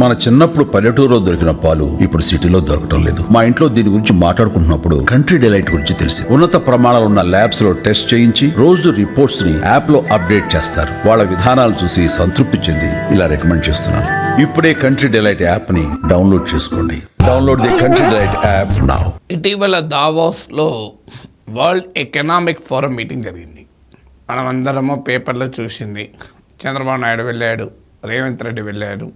మన చిన్నప్పుడు పల్లెటూరులో దొరికిన పాలు ఇప్పుడు సిటీలో దొరకటం లేదు. మా ఇంట్లో దీని గురించి మాట్లాడుకుంటున్నప్పుడు కంట్రీ డిలైట్ గురించి తెలిసి ఉన్నత ప్రమాణాలు ఉన్న ల్యాబ్స్ లో టెస్ట్ చేయించి రోజు రిపోర్ట్స్ ని యాప్ లో అప్డేట్ చేస్తారు. వాళ్ళ విధానాలు చూసి సంతృప్తి చెంది ఇలా రికమెండ్ చేస్తున్నాను. ఇప్పుడే కంట్రీ డిలైట్ యాప్ ని డౌన్లోడ్ చేసుకోండి. Download the country delight app now. ఇటీవల దావోస్ లో వరల్డ్ ఎకనామిక్ ఫోరం మీటింగ్ జరిగింది. మనమందరము పేపర్లో చూసింది. చంద్రబాబు నాయుడు వెళ్ళాడు, రేవంత్ రెడ్డి వెళ్ళాడు,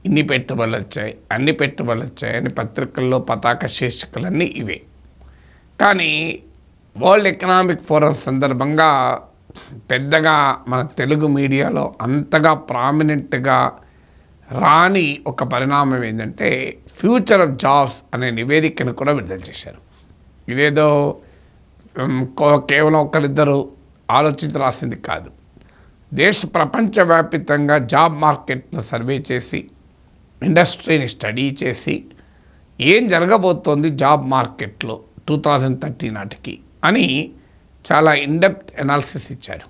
ఇన్ని పెట్టుబడులు వచ్చాయి, అన్ని పెట్టుబడులు వచ్చాయి అని పత్రికల్లో పతాక శీర్షికలన్నీ ఇవే. కానీ వరల్డ్ ఎకనామిక్ ఫోరం సందర్భంగా పెద్దగా మన తెలుగు మీడియాలో అంతగా ప్రామినెంట్గా రాని ఒక పరిణామం ఏంటంటే ఫ్యూచర్ ఆఫ్ జాబ్స్ అనే నివేదికను కూడా విడుదల చేశారు. ఇదేదో కేవలం ఒకరిద్దరు ఆలోచించి రాసింది కాదు. ప్రపంచవ్యాప్తంగా జాబ్ మార్కెట్ను సర్వే చేసి, ఇండస్ట్రీని స్టడీ చేసి ఏం జరగబోతోంది జాబ్ మార్కెట్లో 2030 నాటికి అని చాలా ఇన్డెప్త్ అనాలిసిస్ ఇచ్చారు.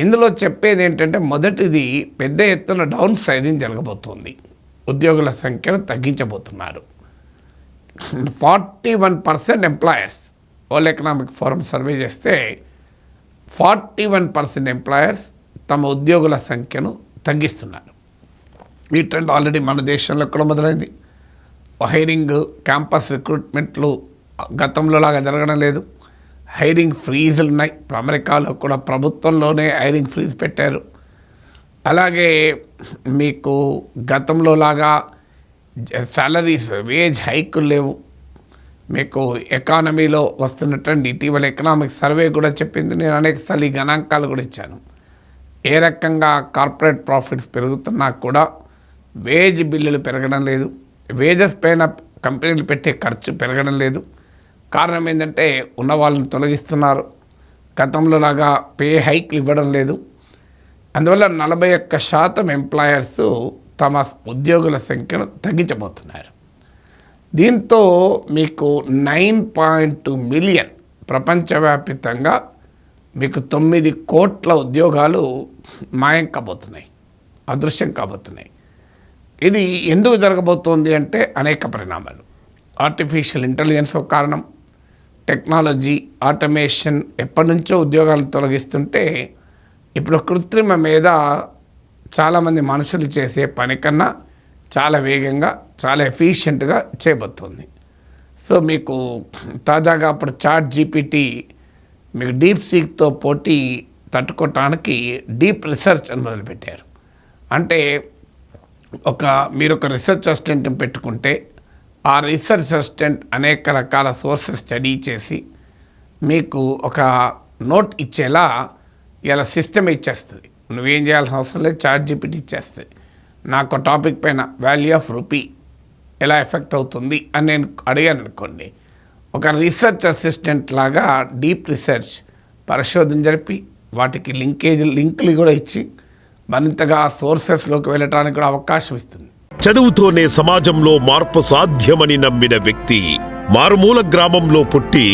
ఇందులో చెప్పేది ఏంటంటే మొదటిది పెద్ద ఎత్తున డౌన్ సైజింగ్ జరగబోతోంది. ఉద్యోగుల సంఖ్యను తగ్గించబోతున్నారు. 41% employers world Economic forum survey చేస్తే 41% ఎంప్లాయర్స్ తమ ఉద్యోగుల సంఖ్యను తగ్గిస్తున్నారు. ఈ ట్రెండ్ ఆల్రెడీ మన దేశంలో కూడా మొదలైంది. హైరింగ్, క్యాంపస్ రిక్రూట్మెంట్లు గతంలో లాగా జరగడం లేదు. హైరింగ్ ఫ్రీజులు ఉన్నాయి. అమెరికాలో కూడా ప్రభుత్వంలోనే హైరింగ్ ఫ్రీజ్ పెట్టారు. అలాగే మీకు గతంలో లాగా సాలరీస్, వేజ్ హైకులు లేవు. మీకు ఎకానమీలో వస్తున్నటువంటి ఇటీవల ఎకనామిక్ సర్వే కూడా చెప్పింది. నేను అనేకసార్లు ఈ గణాంకాలు కూడా ఇచ్చాను. ఏ రకంగా కార్పొరేట్ ప్రాఫిట్స్ పెరుగుతున్నా కూడా వేజ్ బిల్లులు పెరగడం లేదు. వేజెస్ పైన కంపెనీలు పెట్టే ఖర్చు పెరగడం లేదు. కారణం ఏంటంటే ఉన్న వాళ్ళని తొలగిస్తున్నారు. గతంలో లాగా పే హైక్లు ఇవ్వడం లేదు. అందువల్ల 41% ఎంప్లాయర్స్ తమ ఉద్యోగుల సంఖ్యను తగ్గించబోతున్నారు. దీంతో మీకు 9.2 మిలియన్ ప్రపంచవ్యాప్తంగా మీకు 9 కోట్ల ఉద్యోగాలు మాయం కాబోతున్నాయి, అదృశ్యం కాబోతున్నాయి. ఇది ఎందుకు జరగబోతోంది అంటే అనేక పరిణామాలు. ఆర్టిఫిషియల్ ఇంటెలిజెన్స్ ఒక కారణం. టెక్నాలజీ, ఆటోమేషన్ ఎప్పటి నుంచో ఉద్యోగాలను తొలగిస్తుంటే ఇప్పుడు కృత్రిమ మీద చాలామంది మనుషులు చేసే పని కన్నా చాలా వేగంగా, చాలా ఎఫిషియెంట్గా చేయబోతుంది. సో మీకు తాజాగా అప్పుడు చాట్ జీపీటీ మీకు డీప్ సీక్తో పోటీ తట్టుకోవటానికి డీప్ రీసెర్చ్ అని మొదలుపెట్టారు. అంటే మీరు ఒక రీసెర్చ్ అసిస్టెంట్ని పెట్టుకుంటే ఆ రీసెర్చ్ అసిస్టెంట్ అనేక రకాల సోర్సెస్ స్టడీ చేసి మీకు ఒక నోట్ ఇచ్చేలా ఇలా సిస్టమ్ ఇచ్చేస్తుంది. నువ్వేం చేయాల్సిన అవసరం లేదు, చాట్ జీపీటీ ఇచ్చేస్తుంది. నాకు టాపిక్ పైన వాల్యూ ఆఫ్ రూపీ ఎలా ఎఫెక్ట్ అవుతుంది అని నేను అడిగాను అనుకోండి, ఒక రీసెర్చ్ అసిస్టెంట్ లాగా డీప్ రీసెర్చ్ పరిశోధన జరిపి వాటికి లింకులు కూడా ఇచ్చి మరింతగా సోర్సెస్లోకి వెళ్ళటానికి కూడా అవకాశం ఇస్తుంది. చదువుతోనే సమాజంలో మార్పు సాధ్యమని నమ్మిన వ్యక్తి, మారుమూల గ్రామంలో పుట్టి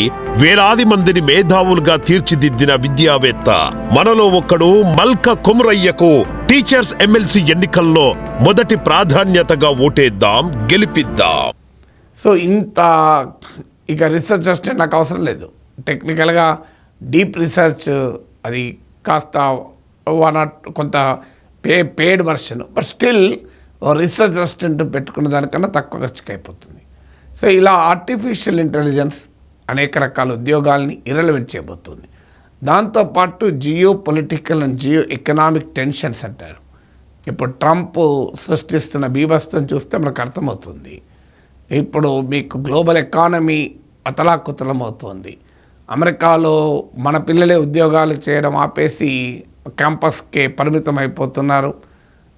వేలాది మందిని మేధావులుగా తీర్చిదిద్దిన విద్యావేత్త, మనలో ఒక్కడు మల్క కుమరయ్యకు టీచర్స్ ఎమ్మెల్సీ ఎన్నికల్లో మొదటి ప్రాధాన్యతగా ఓటేద్దాం, గెలిపిద్దాం. సో ఇంత ఇక రీసెర్చ్ వస్తే నాకు అవసరం లేదు. టెక్నికల్గా డీప్ రీసెర్చ్ అది కాస్త కొంత paid version, but still research assistant పెట్టుకున్న దానికన్నా తక్కువ ఖర్చుకి అయిపోతుంది. సో ఇలా ఆర్టిఫిషియల్ ఇంటెలిజెన్స్ అనేక రకాల ఉద్యోగాల్ని ఇర్రెలవెంట్ చేయబోతుంది. దాంతోపాటు geopolitical and geoeconomic tensions అంటారు. ఇప్పుడు ట్రంప్ సృష్టిస్తున్న బీభత్సం చూస్తే మనకు అర్థమవుతుంది. ఇప్పుడు మీకు గ్లోబల్ ఎకానమీ అతలాకుతలం అవుతుంది. అమెరికాలో మన పిల్లలే ఉద్యోగాలు చేయడం ఆపేసి క్యాంపస్కే పరిమితం అయిపోతున్నారు.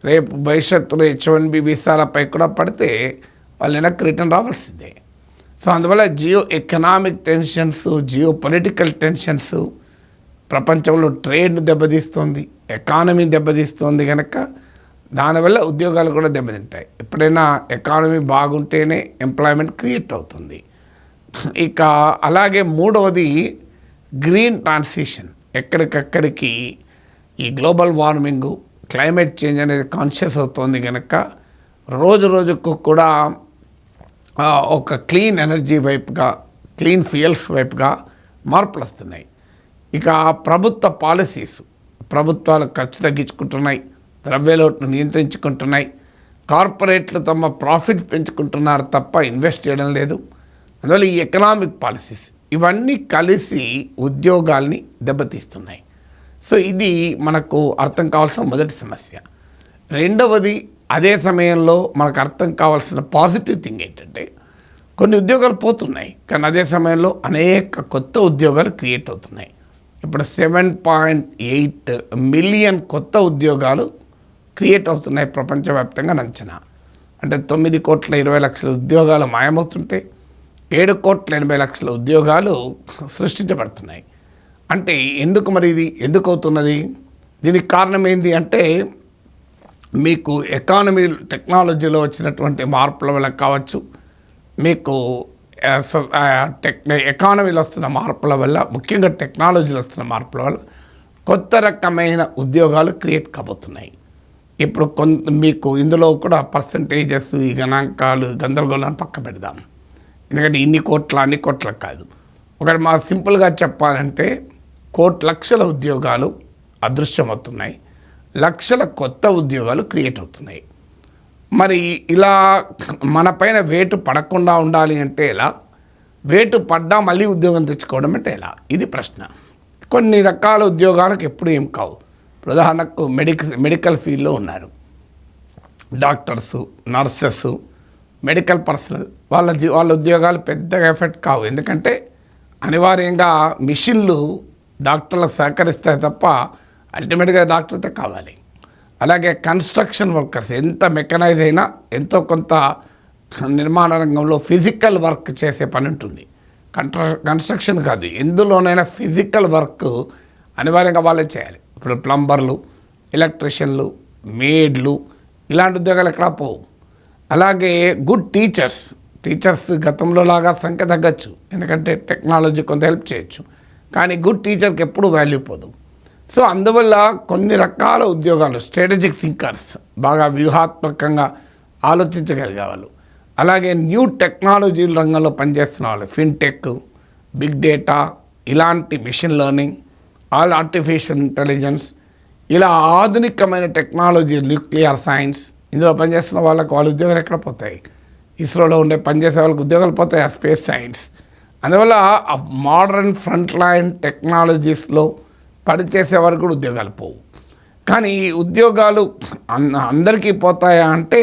రేపు భవిష్యత్తులో H1B వీసాలపై కూడా పడితే వాళ్ళు వెనక్కి రిటర్న్ రావాల్సిందే. సో అందువల్ల geoeconomic tensions, geopolitical tensions ప్రపంచంలో ట్రేడ్ను దెబ్బతీస్తుంది, ఎకానమీ దెబ్బతీస్తుంది. కనుక దానివల్ల ఉద్యోగాలు కూడా దెబ్బతింటాయి. ఎప్పుడైనా ఎకానమీ బాగుంటేనే ఎంప్లాయ్మెంట్ క్రియేట్ అవుతుంది. ఇక అలాగే మూడవది గ్రీన్ ట్రాన్సిషన్. ఎక్కడికక్కడికి ఈ గ్లోబల్ వార్మింగ్, క్లైమేట్ చేంజ్ అనేది కాన్షియస్ అవుతోంది. కనుక రోజు రోజుకు కూడా ఒక క్లీన్ ఎనర్జీ వైపుగా, క్లీన్ ఫ్యూయల్స్ వైపుగా మార్పులు వస్తున్నాయి. ఇక ప్రభుత్వ పాలసీస్, ప్రభుత్వాలు ఖర్చు తగ్గించుకుంటున్నాయి, ద్రవ్యలోటును నియంత్రించుకుంటున్నాయి, కార్పొరేట్లు తమ ప్రాఫిట్ పెంచుకుంటున్నారు తప్ప ఇన్వెస్ట్ చేయడం లేదు. అందువల్ల ఈ ఎకనామిక్ పాలసీస్ ఇవన్నీ కలిసి ఉద్యోగాల్ని దెబ్బతీస్తున్నాయి. సో ఇది మనకు అర్థం కావాల్సిన మొదటి సమస్య. రెండవది, అదే సమయంలో మనకు అర్థం కావాల్సిన పాజిటివ్ థింగ్ ఏంటంటే కొన్ని ఉద్యోగాలు పోతున్నాయి, కానీ అదే సమయంలో అనేక కొత్త ఉద్యోగాలు క్రియేట్ అవుతున్నాయి. ఇప్పుడు 7.8 మిలియన్ కొత్త ఉద్యోగాలు క్రియేట్ అవుతున్నాయి ప్రపంచవ్యాప్తంగా అంచనా. అంటే 9,20,00,000 ఉద్యోగాలు మాయమవుతుంటే 7,80,00,000 ఉద్యోగాలు సృష్టించబడుతున్నాయి. అంటే ఎందుకు మరి ఇది ఎందుకు అవుతున్నది? దీనికి కారణం ఏంటి అంటే మీకు ఎకానమీ టెక్నాలజీలో వచ్చినటువంటి మార్పుల వల్ల కావచ్చు, మీకు ఎకానమీలో వస్తున్న మార్పుల వల్ల, ముఖ్యంగా టెక్నాలజీలో వస్తున్న మార్పుల వల్ల కొత్త రకమైన ఉద్యోగాలు క్రియేట్ కాబోతున్నాయి. ఇప్పుడు మీకు ఇందులో కూడా పర్సంటేజెస్, ఈ గణాంకాలు, గందరగోళాన్ని పక్క పెడదాం. ఎందుకంటే అన్ని కోట్ల కాదు. ఒకటి మా సింపుల్గా చెప్పాలంటే లక్షల ఉద్యోగాలు అదృశ్యమవుతున్నాయి, లక్షల కొత్త ఉద్యోగాలు క్రియేట్ అవుతున్నాయి. మరి ఇలా మన పైన వేటు పడకుండా ఉండాలి అంటే ఎలా? వేటు పడ్డా మళ్ళీ ఉద్యోగం తెచ్చుకోవడం అంటే ఎలా? ఇది ప్రశ్న. కొన్ని రకాల ఉద్యోగాలకు ఎప్పుడు ఏం కావు. ఉదాహరణకు మెడికల్ ఫీల్డ్లో ఉన్నారు డాక్టర్సు, నర్సెస్, మెడికల్ పర్సనల్, వాళ్ళ ఉద్యోగాలు పెద్దగా ఎఫెక్ట్ కావు. ఎందుకంటే అనివార్యంగా మిషన్లు డాక్టర్లకు సహకరిస్తాయి తప్ప అల్టిమేట్గా డాక్టర్తో కావాలి. అలాగే కన్స్ట్రక్షన్ వర్కర్స్, ఎంత మెకనైజ్ అయినా ఎంతో కొంత నిర్మాణ రంగంలో ఫిజికల్ వర్క్ చేసే పని ఉంటుంది. కన్స్ట్రక్షన్ కాదు, ఎందులోనైనా ఫిజికల్ వర్క్ అనివార్యంగా వాళ్ళే చేయాలి. ఇప్పుడు ప్లంబర్లు, ఎలక్ట్రీషియన్లు, మేడ్లు, ఇలాంటి ఉద్యోగాలు ఎక్కడా పోవు. అలాగే గుడ్ టీచర్స్ గతంలో లాగా సంఖ్య తగ్గచ్చు, ఎందుకంటే టెక్నాలజీ కొంత హెల్ప్ చేయొచ్చు, కానీ గుడ్ టీచర్కి ఎప్పుడు వాల్యూ పోదు. సో అందువల్ల కొన్ని రకాల ఉద్యోగాలు, స్ట్రాటజిక్ థింకర్స్, బాగా వ్యూహాత్మకంగా ఆలోచించగలిగే వాళ్ళు, అలాగే న్యూ టెక్నాలజీ రంగంలో పనిచేస్తున్న వాళ్ళు, ఫిన్టెక్, బిగ్ డేటా, ఇలాంటి మిషన్ లెర్నింగ్, ఆర్టిఫిషియల్ ఇంటెలిజెన్స్, ఇలా ఆధునికమైన టెక్నాలజీ, న్యూక్లియర్ సైన్స్, ఇందులో పనిచేస్తున్న వాళ్ళకి వాళ్ళ ఉద్యోగాలు ఎక్కడ పోతాయి? ఇస్రోలో ఉండే పనిచేసే వాళ్ళకి ఉద్యోగాలు పోతాయి, స్పేస్ సైన్స్. అందువల్ల మోడర్న్ ఫ్రంట్ లైన్ టెక్నాలజీస్లో పనిచేసే వరకు కూడా ఉద్యోగాలు పోవు. కానీ ఈ ఉద్యోగాలు అందరికీ పోతాయా అంటే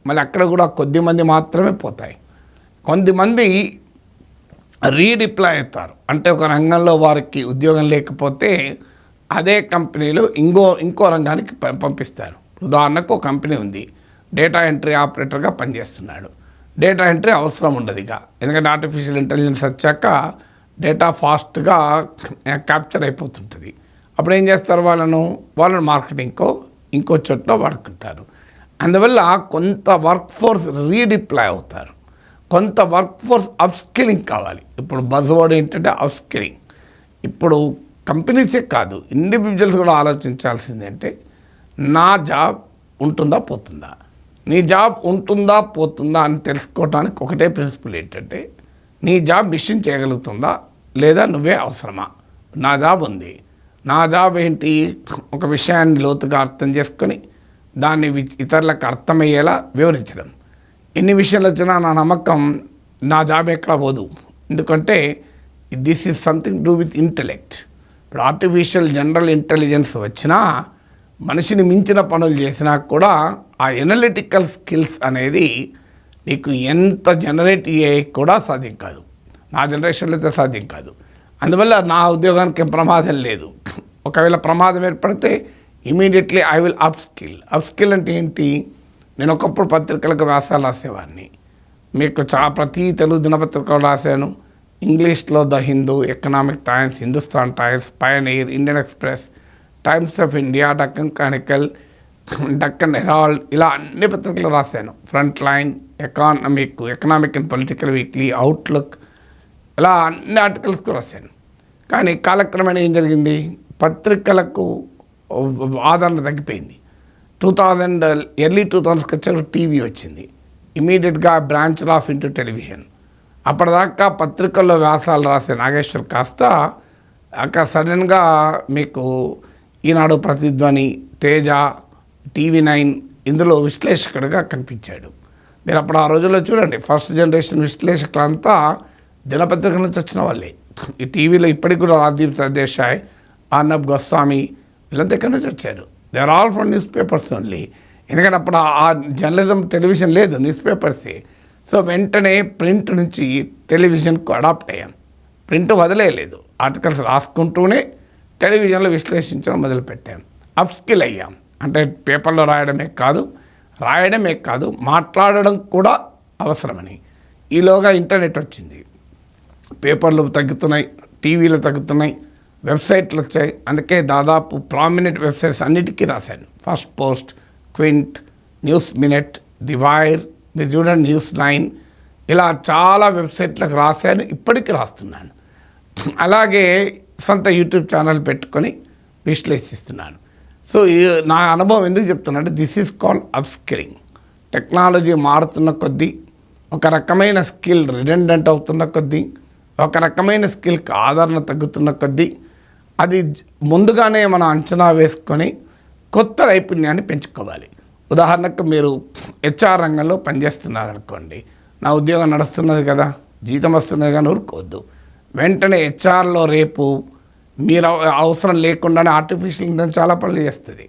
మళ్ళీ అక్కడ కూడా కొద్దిమంది మాత్రమే పోతాయి. కొంతమంది రీడిప్లాయ్ అవుతారు. అంటే ఒక రంగంలో వారికి ఉద్యోగం లేకపోతే అదే కంపెనీలో ఇంకో రంగానికి పంపిస్తారు. ఉదాహరణకు ఒక కంపెనీ ఉంది, డేటా ఎంట్రీ ఆపరేటర్గా పనిచేస్తున్నాడు. డేటా ఎంట్రీ అవసరం ఉండదు ఇక, ఎందుకంటే ఆర్టిఫిషియల్ ఇంటెలిజెన్స్ వచ్చాక డేటా ఫాస్ట్గా క్యాప్చర్ అయిపోతుంటుంది. అప్పుడు ఏం చేస్తారు? వాళ్ళను మార్కెటింగ్కో ఇంకో చోట్ల వాడుకుంటారు. అందువల్ల కొంత వర్క్ ఫోర్స్ రీడిప్లాయ్ అవుతారు, కొంత వర్క్ ఫోర్స్ అప్స్కిల్లింగ్ కావాలి. ఇప్పుడు బజ్వర్డ్ ఏంటంటే అప్స్కిల్లింగ్. ఇప్పుడు కంపెనీసే కాదు, ఇండివిజువల్స్ కూడా ఆలోచించాల్సిందంటే నా జాబ్ ఉంటుందా పోతుందా, నీ జాబ్ ఉంటుందా పోతుందా అని తెలుసుకోవడానికి ఒకటే ప్రిన్సిపల్ ఏంటంటే నీ జాబ్ మిషన్ చేయగలుగుతుందా లేదా నువ్వే అవసరమా. నా జాబ్ ఉంది, నా జాబ్ ఏంటి? ఒక విషయాన్ని లోతుగా అర్థం చేసుకొని దాన్ని ఇతరులకు అర్థమయ్యేలా వివరించడం. ఎన్ని విషయాలు వచ్చినా నా నమ్మకం నా జాబ్ ఎక్కడ పోదు, ఎందుకంటే this is something do with intellect. ఇప్పుడు ఆర్టిఫిషియల్ జనరల్ ఇంటెలిజెన్స్ వచ్చినా, మనిషిని మించిన పనులు చేసినా కూడా ఆ ఎనలిటికల్ స్కిల్స్ అనేది నీకు ఎంత జనరేట్ అయ్యే కూడా సాధ్యం కాదు, నా జనరేషన్లో అయితే సాధ్యం కాదు. అందువల్ల నా ఉద్యోగానికి ఏం ప్రమాదం లేదు. ఒకవేళ ప్రమాదం ఏర్పడితే ఇమీడియట్లీ ఐ విల్ అప్స్కిల్ అంటే ఏంటి? నేను ఒకప్పుడు పత్రికలకు వ్యాసాలు రాసేవాడిని, మీకు ప్రతి తెలుగు దినపత్రికలు రాశాను. ఇంగ్లీష్లో the Hindu, Economic Times, Hindustan Times, Pioneer, Indian Express, Times of India, Deccan Chronicle, Deccan Herald, ఇలా అన్ని పత్రికలు రాశాను. Frontline, Economic and Political Weekly, Outlook, ఇలా అన్ని ఆర్టికల్స్కు రాశాను. కానీ కాలక్రమేణా ఏం జరిగింది? పత్రికలకు ఆదరణ తగ్గిపోయింది. ఎర్లీ 2000s వచ్చాక టీవీ వచ్చింది. ఇమీడియట్గా బ్రాంచ్ ఆఫ్ ఇంటూ టెలివిజన్. అప్పటిదాకా పత్రికల్లో వ్యాసాలు రాసే నాగేశ్వర్ కాస్త అక్కడ సడన్గా మీకు ఈనాడు, ప్రతిధ్వని, తేజ, TV9 ఇందులో విశ్లేషకుడిగా కనిపించాడు. మీరు అప్పుడు ఆ రోజుల్లో చూడండి, ఫస్ట్ జనరేషన్ విశ్లేషకులంతా దినపత్రిక నుంచి వచ్చిన వాళ్ళే. ఈ టీవీలో ఇప్పటికి కూడా రాజదీప్ సర్దేశాయ్, అర్నబ్ గోస్వామి వీళ్ళంతా ఎక్కడి నుంచి వచ్చారు. They are all from newspapers only. ఎందుకంటే అప్పుడు ఆ జర్నలిజం, టెలివిజన్ లేదు, న్యూస్ పేపర్సే. సో వెంటనే ప్రింట్ నుంచి టెలివిజన్కు అడాప్ట్ అయ్యాం. ప్రింట్ వదిలేయలేదు, ఆర్టికల్స్ రాసుకుంటూనే టెలివిజన్లో విశ్లేషించడం మొదలుపెట్టాం. అప్స్కిల్ అయ్యాం. అంటే పేపర్లో రాయడమే కాదు మాట్లాడడం కూడా అవసరమని. ఈలోగా ఇంటర్నెట్ వచ్చింది, పేపర్లు తగ్గుతున్నాయి, టీవీలు తగ్గుతున్నాయి, వెబ్సైట్లు వచ్చాయి. అందుకే దాదాపు ప్రామినెంట్ వెబ్సైట్స్ అన్నిటికీ రాశాను. First post, quint, news minute, the wire, మీరు చూడండి న్యూస్9, ఇలా చాలా వెబ్సైట్లకు రాశాను, ఇప్పటికీ రాస్తున్నాను. అలాగే సొంత యూట్యూబ్ ఛానల్ పెట్టుకొని విశ్లేషిస్తున్నాను. సో నా అనుభవం ఎందుకు చెప్తున్నానంటే, this is called upskilling. Technology మారుతున్న కొద్దీ, ఒక రకమైన స్కిల్ రిడెండెంట్ అవుతున్న కొద్దీ, ఒక రకమైన స్కిల్కి ఆదరణ తగ్గుతున్న కొద్దీ, అది ముందుగానే మనం అంచనా వేసుకొని కొత్త నైపుణ్యాన్ని పెంచుకోవాలి. ఉదాహరణకు మీరు HR రంగంలో పనిచేస్తున్నారనుకోండి, నా ఉద్యోగం నడుస్తున్నది కదా, జీతం వస్తున్నది కానీ ఊరుకోవద్దు. వెంటనే HRలో రేపు మీరు అవసరం లేకుండానే ఆర్టిఫిషియల్ ఇంటెలిజెన్స్ చాలా పనులు చేస్తుంది.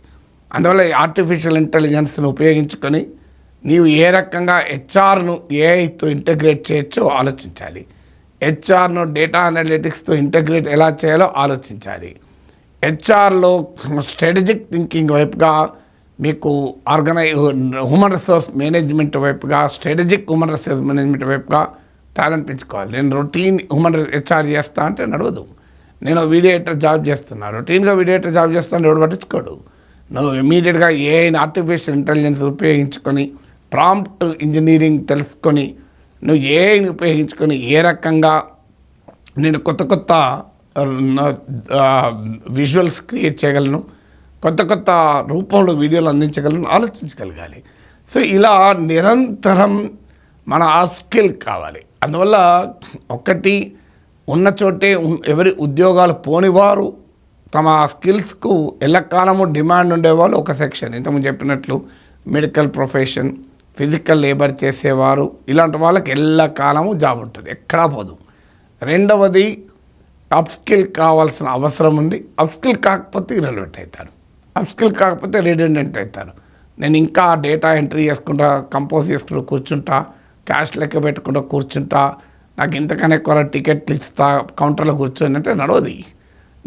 అందువల్ల ఆర్టిఫిషియల్ ఇంటెలిజెన్స్ను ఉపయోగించుకొని నీవు ఏ రకంగా HRను AIతో ఇంటగ్రేట్ చేయొచ్చో ఆలోచించాలి. HRను డేటా అనలిటిక్స్తో ఇంటగ్రేట్ ఎలా చేయాలో ఆలోచించాలి. HRలో స్ట్రాటజిక్ థింకింగ్ వైపుగా, మీకు హ్యూమన్ రిసోర్స్ మేనేజ్మెంట్ వైపుగా, స్ట్రాటజిక్ హ్యూమన్ రిసోర్స్ మేనేజ్మెంట్ వైపుగా టాలెంట్ పెంచుకోవాలి. నేను రొటీన్ HR చేస్తా అంటే నడవదు. నేను వీడియో ఎడిటర్ జాబ్ చేస్తున్నాను, రొటీన్గా వీడియో ఎడిటర్ జాబ్ చేస్తాను, ఎవడు పట్టించుకోడు. నువ్వు ఇమీడియట్గా ఆర్టిఫిషియల్ ఇంటెలిజెన్స్ ఉపయోగించుకొని, ప్రాంప్ట్ ఇంజనీరింగ్ తెలుసుకొని, నువ్వు ఏఐని ఉపయోగించుకొని ఏ రకంగా నేను కొత్త విజువల్స్ క్రియేట్ చేయగలను, కొత్త రూపంలో వీడియోలు అందించగలను ఆలోచించగలగాలి. సో ఇలా నిరంతరం మన ఆ స్కిల్ కావాలి. అందువల్ల ఒకటి ఉన్న చోటే ఎవరి ఉద్యోగాలు పోనివారు తమ స్కిల్స్కు ఎల్లకాలము డిమాండ్ ఉండేవాళ్ళు ఒక సెక్షన్. ఇంతకుముందు చెప్పినట్లు మెడికల్ ప్రొఫెషన్, ఫిజికల్ లేబర్ చేసేవారు, ఇలాంటి వాళ్ళకి ఎల్లకాలము జాబ్ ఉంటుంది, ఎక్కడా పోదు. రెండవది అప్స్కిల్ కావాల్సిన అవసరం ఉంది. అప్స్కిల్ కాకపోతే ఇర్రెలెవెంట్ అవుతారు, అప్స్కిల్ కాకపోతే రిడెండెంట్ అవుతారు. నేను ఇంకా డేటా ఎంట్రీ చేసుకుంటా, కంపోజ్ చేసుకుంటూ కూర్చుంటా, క్యాష్ లెక్క పెట్టుకుంటూ కూర్చుంటా, నాకు ఇంతకన్నా ఎక్కువ టికెట్లు ఇస్తా, కౌంటర్లో కూర్చొని అంటే నడవది.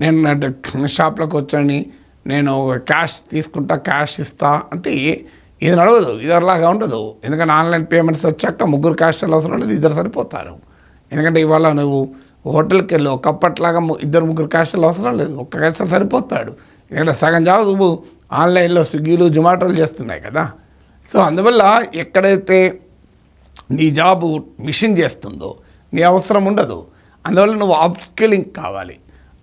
నేను షాప్లో కూర్చొని నేను క్యాష్ తీసుకుంటా, క్యాష్ ఇస్తా అంటే ఇది నడవదు, ఇదిలాగా ఉండదు. ఎందుకంటే ఆన్లైన్ పేమెంట్స్ వచ్చాక ముగ్గురు క్యాష్లు అవసరం లేదు, ఇద్దరు సరిపోతారు. ఎందుకంటే ఇవాళ నువ్వు హోటల్కి వెళ్ళి ఒకప్పట్లాగా ఇద్దరు ముగ్గురు క్యాష్లు అవసరం లేదు, ఒక్క క్యాష్ సరిపోతాడు. ఎందుకంటే సగం జాబ్ నువ్వు ఆన్లైన్లో స్విగ్గీలు, జొమాటోలు చేస్తున్నాయి కదా. సో అందువల్ల ఎక్కడైతే నీ జాబు మిషన్ చేస్తుందో నీ అవసరం ఉండదు. అందువల్ల నువ్వు అప్స్కిల్లింగ్ కావాలి,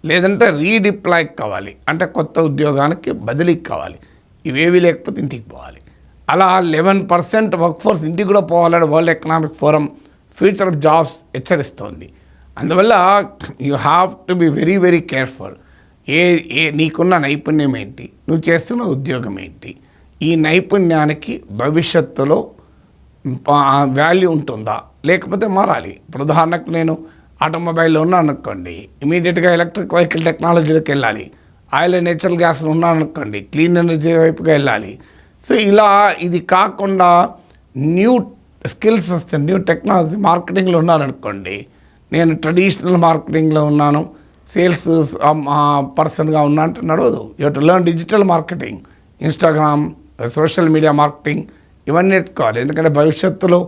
లేదంటే రీడిప్లాయ్ కావాలి, అంటే కొత్త ఉద్యోగానికి బదిలీకి కావాలి. ఇవేవి లేకపోతే ఇంటికి పోవాలి. అలా 11% వర్క్ ఫోర్స్ ఇంటికి కూడా పోవాలని World Economic Forum future of jobs హెచ్చరిస్తోంది. అందువల్ల you have to be very very careful. నీకున్న నైపుణ్యం ఏంటి, నువ్వు చేస్తున్న ఉద్యోగం ఏంటి, ఈ నైపుణ్యానికి భవిష్యత్తులో వాల్యూ ఉంటుందా, లేకపోతే మారాలి. ఇప్పుడు ఉదాహరణకు నేను ఆటోమొబైల్లో ఉన్నాను అనుకోండి, ఇమీడియట్గా ఎలక్ట్రిక్ వెహికల్ టెక్నాలజీలోకి వెళ్ళాలి. ఆయిల్ అండ్ నేచురల్ గ్యాస్లో ఉన్నాను అనుకోండి, క్లీన్ ఎనర్జీ వైపుగా వెళ్ళాలి. సో ఇలా ఇది కాకుండా న్యూ స్కిల్స్ వస్తాయి, న్యూ టెక్నాలజీ మార్కెటింగ్లో ఉన్నారనుకోండి, నేను ట్రెడిషనల్ మార్కెటింగ్లో ఉన్నాను, సేల్స్ పర్సన్గా ఉన్నా అంటే నడవదు. You have to learn digital marketing, Instagram, social media marketing, ఇవన్నీ నేర్చుకోవాలి. ఎందుకంటే భవిష్యత్తులో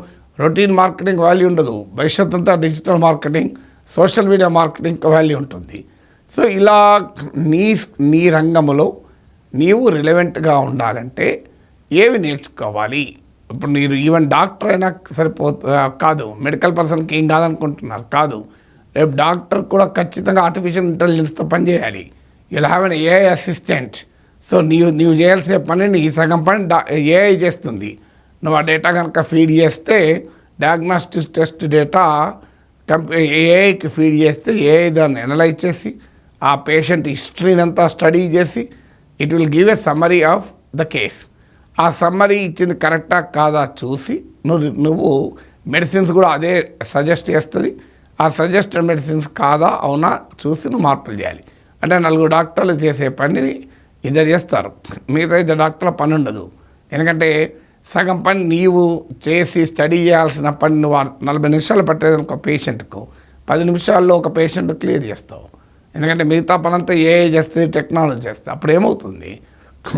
రొటీన్ మార్కెటింగ్ వాల్యూ ఉండదు, భవిష్యత్తు అంతా digital marketing, social media marketing value ఉంటుంది. సో ఇలా నీ రంగంలో నీవు రిలవెంట్గా ఉండాలంటే ఏవి నేర్చుకోవాలి. ఇప్పుడు మీరు ఈవెన్ డాక్టర్ అయినా కాదు, మెడికల్ పర్సన్కి ఏం కాదనుకుంటున్నారు, కాదు. రేపు డాక్టర్ కూడా ఖచ్చితంగా ఆర్టిఫిషియల్ ఇంటెలిజెన్స్తో పనిచేయాలి. You'll have an AI assistant. So నీవు చేయాల్సిన పనిని ఈ సగం పని ఏఐ చేస్తుంది. నువ్వు ఆ డేటా కనుక ఫీడ్ చేస్తే డయాగ్నాస్టిక్ టెస్ట్ డేటా ఏఐకి ఫీడ్ చేస్తే ఏఐ దాన్ని అనలైజ్ చేసి ఆ పేషెంట్ హిస్టరీని అంతా స్టడీ చేసి it will give a summary of the case. ఆ సమ్మరీ ఇచ్చింది కరెక్టా కాదా చూసి నువ్వు మెడిసిన్స్ కూడా అదే సజెస్ట్ చేస్తుంది. ఆ సజెస్టెడ్ మెడిసిన్స్ కాదా అవునా చూసి నువ్వు మార్పులు చేయాలి. అంటే 4 డాక్టర్లు చేసే పనిని ఇద్దరు చేస్తారు, మిగతా 2 డాక్టర్ల పని ఉండదు. ఎందుకంటే సగం పని నీవు చేసి స్టడీ చేయాల్సిన పని నువ్వు 40 నిమిషాలు పట్టేది ఒక పేషెంట్కు 10 నిమిషాల్లో ఒక పేషెంట్ క్లియర్ చేస్తావు. ఎందుకంటే మిగతా పనంతా ఏఐ చేస్తుంది, టెక్నాలజీ చేస్తుంది. అప్పుడు ఏమవుతుంది,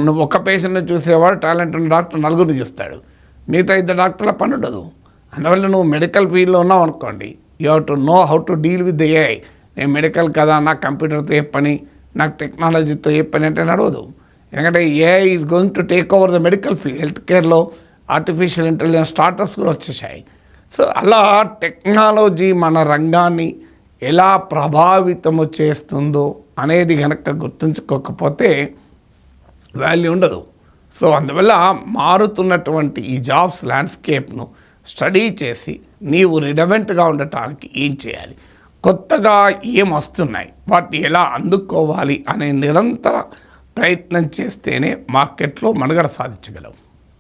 నువ్వు ఒక పేషెంట్ని చూసేవాడు టాలెంట్ ఉన్న డాక్టర్ 4 చూస్తాడు, మిగతా 2 డాక్టర్ల పని ఉండదు. అందువల్ల నువ్వు మెడికల్ ఫీల్డ్లో ఉన్నావు అనుకోండి, you have to know how to deal with the AI. నేను మెడికల్ కదా, నాకు కంప్యూటర్తో ఏ పని, నాకు టెక్నాలజీతో ఏ పని అంటే నడవదు. ఎందుకంటే AI is going to take over the medical field. Health కేర్లో ఆర్టిఫిషియల్ ఇంటెలిజెన్స్ స్టార్టప్స్ కూడా వచ్చేసాయి. సో అలా టెక్నాలజీ మన రంగాన్ని ఎలా ప్రభావితము చేస్తుందో అనేది కనుక గుర్తుంచుకోకపోతే వాల్యూ ఉండదు. సో అందువల్ల మారుతున్నటువంటి ఈ జాబ్స్ ల్యాండ్స్కేప్ను స్టడీ చేసి నీవు రిలవెంట్గా ఉండటానికి ఏం చేయాలి, కొత్తగా ఏం వస్తున్నాయి, వాటిని ఎలా అందుకోవాలి అనే నిరంతర ప్రయత్నం చేస్తేనే మార్కెట్లో మనుగడ సాధించగలవు.